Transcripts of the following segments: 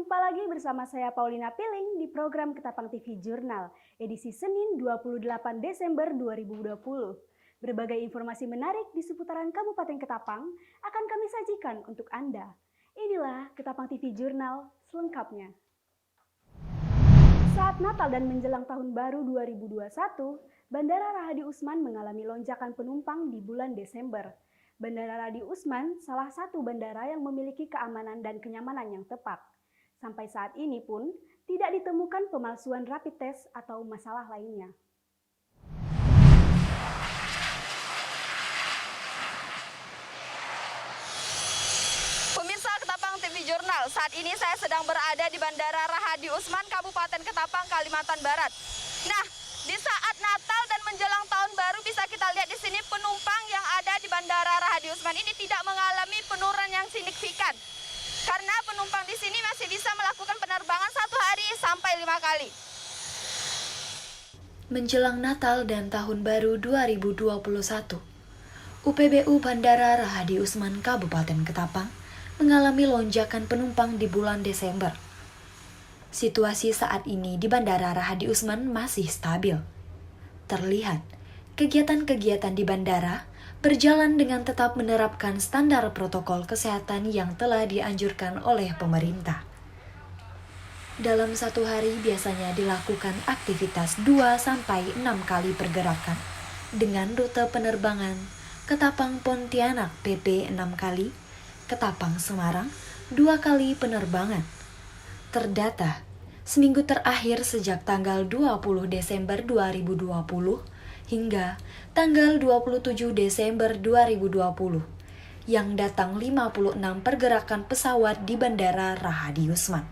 Jumpa lagi bersama saya Paulina Piling di program Ketapang TV Jurnal, edisi Senin 28 Desember 2020. Berbagai informasi menarik di seputaran Kabupaten Ketapang akan kami sajikan untuk Anda. Inilah Ketapang TV Jurnal selengkapnya. Saat Natal dan menjelang Tahun Baru 2021, Bandara Rahadi Usman mengalami lonjakan penumpang di bulan Desember. Bandara Rahadi Usman salah satu bandara yang memiliki keamanan dan kenyamanan yang tepat. Sampai saat ini pun tidak ditemukan pemalsuan rapid test atau masalah lainnya. Pemirsa Ketapang TV Jurnal, saat ini saya sedang berada di Bandara Rahadi Usman, Kabupaten Ketapang, Kalimantan Barat. Nah, di saat Natal dan menjelang Tahun Baru bisa kita lihat di sini penumpang yang ada di Bandara Rahadi Usman ini tidak mengalami penurunan yang signifikan. Karena penumpang di sini masih bisa melakukan penerbangan 1 hari sampai 5 kali. Menjelang Natal dan Tahun Baru 2021, UPBU Bandara Rahadi Usman Kabupaten Ketapang mengalami lonjakan penumpang di bulan Desember. Situasi saat ini di Bandara Rahadi Usman masih stabil. Terlihat, kegiatan-kegiatan di bandara berjalan dengan tetap menerapkan standar protokol kesehatan yang telah dianjurkan oleh pemerintah. Dalam satu hari biasanya dilakukan aktivitas 2-6 kali pergerakan dengan rute penerbangan Ketapang Pontianak PP 6 kali, Ketapang Semarang 2 kali penerbangan. Terdata, seminggu terakhir sejak tanggal 20 Desember 2020 hingga tanggal 27 Desember 2020 yang datang 56 pergerakan pesawat di Bandara Rahadi Usman.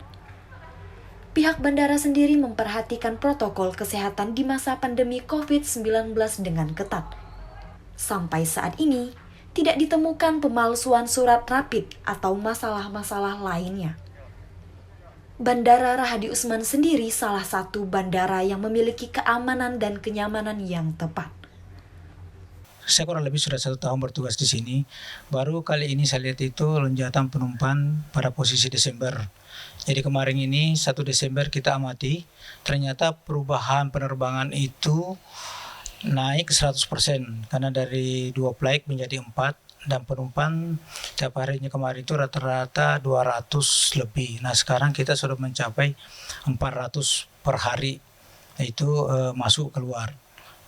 Pihak bandara sendiri memperhatikan protokol kesehatan di masa pandemi COVID-19 dengan ketat. Sampai saat ini, tidak ditemukan pemalsuan surat rapid atau masalah-masalah lainnya. Bandara Rahadi Usman sendiri salah satu bandara yang memiliki keamanan dan kenyamanan yang tepat. Saya kurang lebih sudah 1 tahun bertugas di sini. Baru kali ini saya lihat itu lonjakan penumpang pada posisi Desember. Jadi kemarin ini 1 Desember kita amati, ternyata perubahan penerbangan itu naik 100%. Karena dari 2 flight menjadi 4. Dan penumpang tiap harinya kemarin itu rata-rata 200 lebih. Nah sekarang kita sudah mencapai 400 per hari. Itu masuk keluar.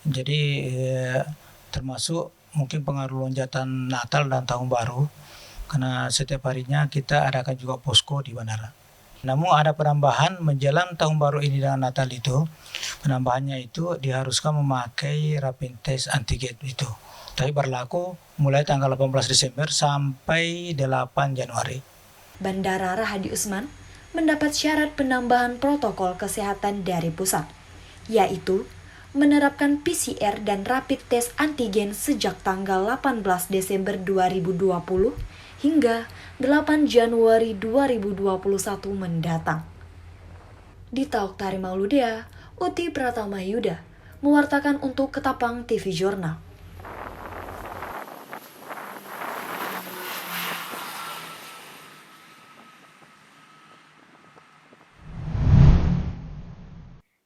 Jadi termasuk mungkin pengaruh lonjakan Natal dan Tahun Baru. Karena setiap harinya kita adakan juga posko di bandara. Namun ada penambahan menjelang Tahun Baru ini dengan Natal itu. Penambahannya itu diharuskan memakai rapid test antigen itu. Tapi berlaku mulai tanggal 18 Desember sampai 8 Januari. Bandara Rahadi Usman mendapat syarat penambahan protokol kesehatan dari pusat, yaitu menerapkan PCR dan rapid test antigen sejak tanggal 18 Desember 2020 hingga 8 Januari 2021 mendatang. Di Tauk Tari Mauludea, Uti Pratama Yuda mewartakan untuk Ketapang TV Jurnal.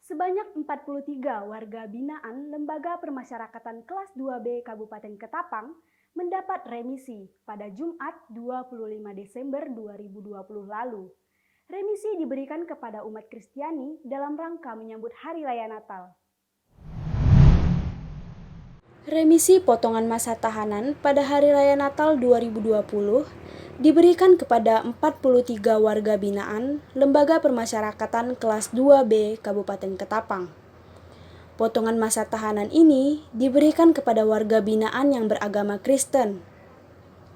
Sebanyak 43 warga binaan Lembaga Permasyarakatan Kelas 2B Kabupaten Ketapang mendapat remisi pada Jumat 25 Desember 2020 lalu. Remisi diberikan kepada umat Kristiani dalam rangka menyambut Hari Raya Natal. Remisi potongan masa tahanan pada Hari Raya Natal 2020 diberikan kepada 43 warga binaan Lembaga Permasyarakatan Kelas 2B Kabupaten Ketapang. Potongan masa tahanan ini diberikan kepada warga binaan yang beragama Kristen.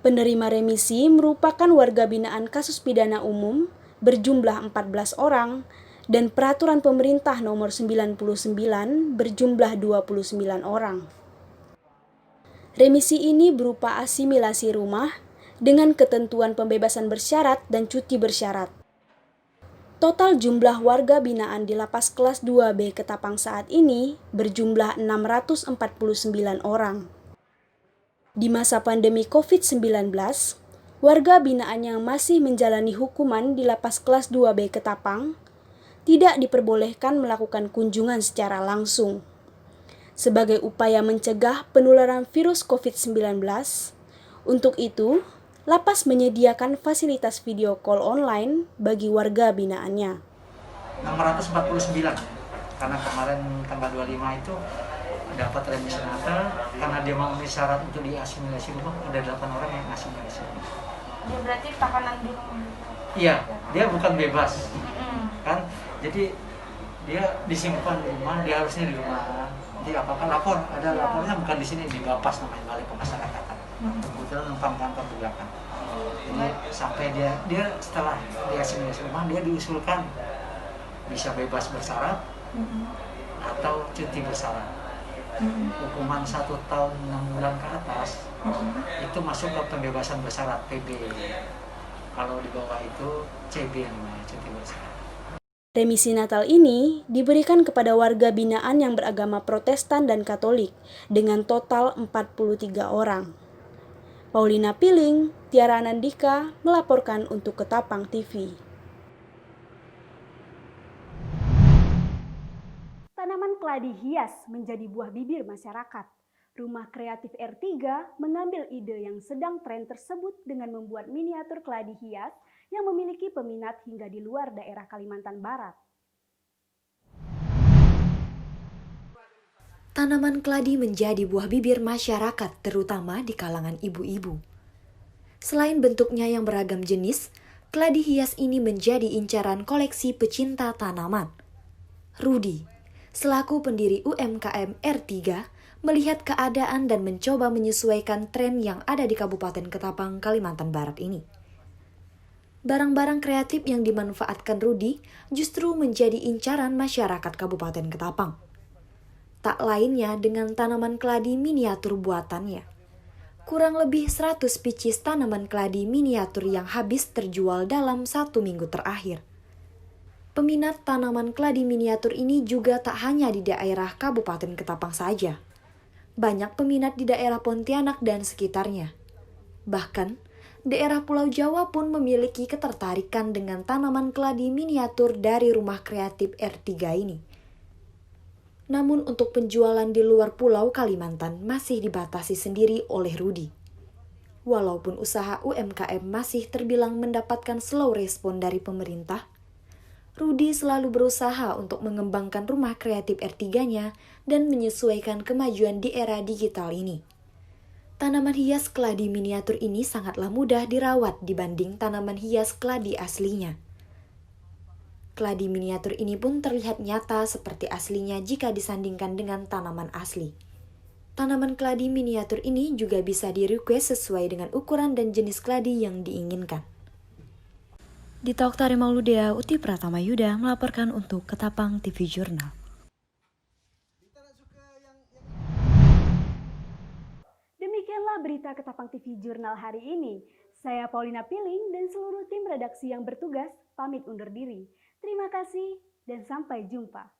Penerima remisi merupakan warga binaan kasus pidana umum berjumlah 14 orang dan peraturan pemerintah nomor 99 berjumlah 29 orang. Remisi ini berupa asimilasi rumah dengan ketentuan pembebasan bersyarat dan cuti bersyarat. Total jumlah warga binaan di Lapas Kelas 2B Ketapang saat ini berjumlah 649 orang. Di masa pandemi COVID-19, warga binaan yang masih menjalani hukuman di Lapas Kelas 2B Ketapang tidak diperbolehkan melakukan kunjungan secara langsung. Sebagai upaya mencegah penularan virus COVID-19, untuk itu, lapas menyediakan fasilitas video call online bagi warga binaannya. 649, karena kemarin tanggal 25 itu dapat remisi natal, karena dia memenuhi syarat untuk diasimilasi rumah, ada 8 orang yang asimilasi. Dia berarti tahanan di rumah. Iya, dia bukan bebas, kan? Jadi dia disimpan di rumah, dia harusnya di rumah. Jadi apakah lapor? Ada lapornya bukan di sini, di Bapas namanya, Balai Pemasyarakatan. Kebetulan numpang kantor di belakang. Jadi sampai dia setelah diasimilasi rumah, dia diusulkan bisa bebas bersyarat atau cuti bersyarat. Hukuman 1 tahun 6 bulan ke atas itu masuk ke pembebasan bersyarat PB. Kalau di bawah itu CB namanya, cuti bersyarat. Remisi Natal ini diberikan kepada warga binaan yang beragama Protestan dan Katolik dengan total 43 orang. Paulina Piling, Tiara Anandika melaporkan untuk Ketapang TV. Tanaman keladi hias menjadi buah bibir masyarakat. Rumah Kreatif R3 mengambil ide yang sedang tren tersebut dengan membuat miniatur keladi hias yang memiliki peminat hingga di luar daerah Kalimantan Barat. Tanaman keladi menjadi buah bibir masyarakat, terutama di kalangan ibu-ibu. Selain bentuknya yang beragam jenis, keladi hias ini menjadi incaran koleksi pecinta tanaman. Rudi, selaku pendiri UMKM R3, melihat keadaan dan mencoba menyesuaikan tren yang ada di Kabupaten Ketapang, Kalimantan Barat ini. Barang-barang kreatif yang dimanfaatkan Rudi justru menjadi incaran masyarakat Kabupaten Ketapang. Tak lainnya dengan tanaman keladi miniatur buatannya. Kurang lebih 100 pieces tanaman keladi miniatur yang habis terjual dalam 1 minggu terakhir. Peminat tanaman keladi miniatur ini juga tak hanya di daerah Kabupaten Ketapang saja. Banyak peminat di daerah Pontianak dan sekitarnya. Bahkan, daerah Pulau Jawa pun memiliki ketertarikan dengan tanaman keladi miniatur dari Rumah Kreatif R3 ini. Namun untuk penjualan di luar Pulau Kalimantan masih dibatasi sendiri oleh Rudi. Walaupun usaha UMKM masih terbilang mendapatkan slow respon dari pemerintah, Rudi selalu berusaha untuk mengembangkan Rumah Kreatif R3-nya dan menyesuaikan kemajuan di era digital ini. Tanaman hias keladi miniatur ini sangatlah mudah dirawat dibanding tanaman hias keladi aslinya. Keladi miniatur ini pun terlihat nyata seperti aslinya jika disandingkan dengan tanaman asli. Tanaman keladi miniatur ini juga bisa di-request sesuai dengan ukuran dan jenis keladi yang diinginkan. Di Oktari Mauludea, Uti Pratama Yuda melaporkan untuk Ketapang TV Jurnal. Demikianlah berita Ketapang TV Jurnal hari ini. Saya Paulina Piling dan seluruh tim redaksi yang bertugas pamit undur diri. Terima kasih dan sampai jumpa.